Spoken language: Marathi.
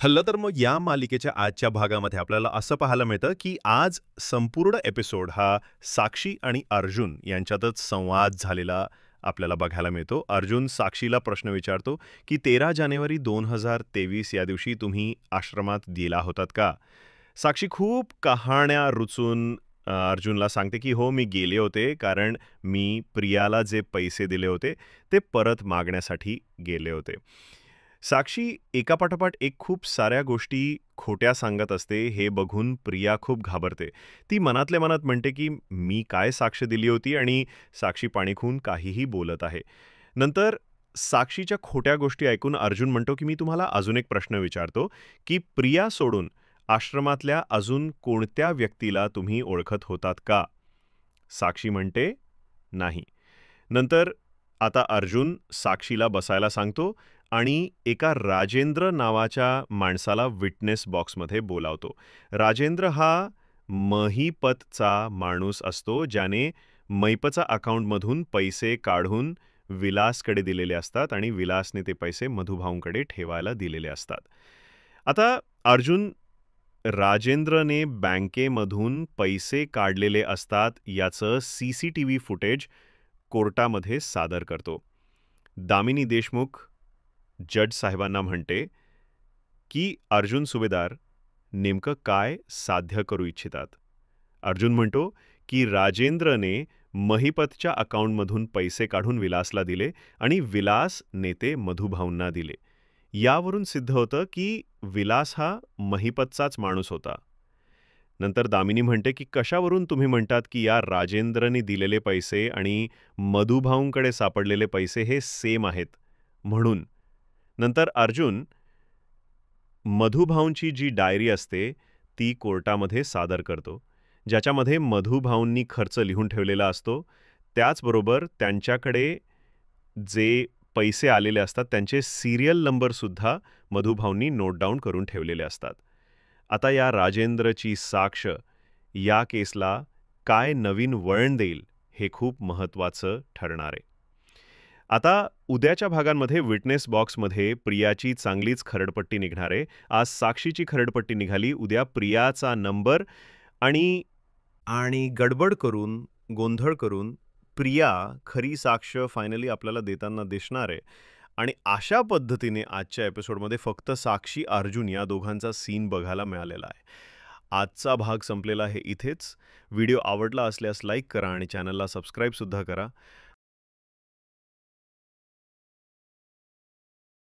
हल्लं तर मग या मालिकेच्या आजच्या भागामध्ये आपल्याला असं पाहायला मिळतं, की आज संपूर्ण एपिसोड हा साक्षी आणि अर्जुन यांच्यातच संवाद झालेला आपल्याला बघायला मिळतो. अर्जुन साक्षीला प्रश्न विचारतो, की 13 जानेवारी 2023 या दिवशी तुम्ही आश्रमात गेला होतात का? साक्षी खूप कहाण्या रुचून अर्जुनला सांगते, की "हो, मी गेले होते, कारण मी प्रियाला जे पैसे दिले होते, ते परत मागण्यासाठी गेले होते." साक्षी एकापाठोपाठ एक खूप साऱ्या गोष्टी खोट्या सांगत असते हे बघून प्रिया खूप घाबरते. ती मनातल्या मनात म्हणते की मी काय साक्ष दिली होती आणि साक्षी पाणी खाऊन काहीही बोलत आहे. नंतर साक्षीच्या खोट्या गोष्टी ऐकून अर्जुन म्हणतो की मी तुम्हाला अजून एक प्रश्न विचारतो की प्रिया सोडून आश्रमातल्या अजून कोणत्या व्यक्तीला तुम्ही ओळखत होतात का? साक्षी म्हणते नाही. नंतर आता अर्जुन साक्षीला बसायला सांगतो आणि एका राजेंद्र नावाच्या माणसाला विटनेस बॉक्समध्ये बोलावतो. राजेंद्र हा महिपतचा माणूस असतो, ज्याने मैपचा अकाउंटमधून पैसे काढून विलासकडे दिलेले असतात आणि विलासने ते पैसे मधुभाऊंकडे ठेवायला दिलेले असतात. आता अर्जुन राजेंद्रने बँकेमधून पैसे काढलेले असतात याचं CCTV फुटेज कोर्टामध्ये सादर करतो. दामिनी देशमुख जज साहेबांना म्हणते, की अर्जुन सुभेदार नेमकं काय साध्य करू इच्छितात? अर्जुन म्हणतो, की राजेंद्रने महिपतच्या अकाउंटमधून पैसे काढून विलासला दिले आणि विलास नेते मधुभाऊंना दिले. यावरून सिद्ध होतं, की विलास हा महिपतचाच माणूस होता. नंतर दामिनी म्हणते, की कशावरून तुम्ही म्हणतात, की या राजेंद्रने दिलेले पैसे आणि मधुभाऊंकडे सापडलेले पैसे हे सेम आहेत म्हणून. नंतर अर्जुन मधुभाऊंची जी डायरी असते ती कोर्टामध्ये सादर करतो, ज्याच्यामध्ये मधुभाऊंनी खर्च लिहून ठेवलेला असतो. त्याचबरोबर त्यांच्याकडे जे पैसे आलेले असतात त्यांचे सीरियल नंबरसुद्धा मधुभाऊंनी नोट डाऊन करून ठेवलेले असतात. आता या राजेंद्रची साक्ष या केसला काय नवीन वळण देईल हे खूप महत्त्वाचं ठरणार आहे. आता उद्याच्या भागांमध्ये विटनेस बॉक्समध्ये प्रियाची चांगलीच खरडपट्टी निघणार आहे. आज साक्षीची खरडपट्टी निघाली, उद्या प्रियाचा नंबर आणि आणि गडबड करून, गोंधळ करून प्रिया खरी साक्ष फायनली आपल्याला देताना दिसणार आहे. आणि अशा पद्धतीने आजच्या एपिसोडमध्ये फक्त साक्षी, अर्जुन या दोघांचा सीन बघायला मिळालेला आहे. आजचा भाग संपलेला आहे इथेच. व्हिडिओ आवडला असल्यास लाईक करा आणि चॅनलला सबस्क्राईबसुद्धा करा.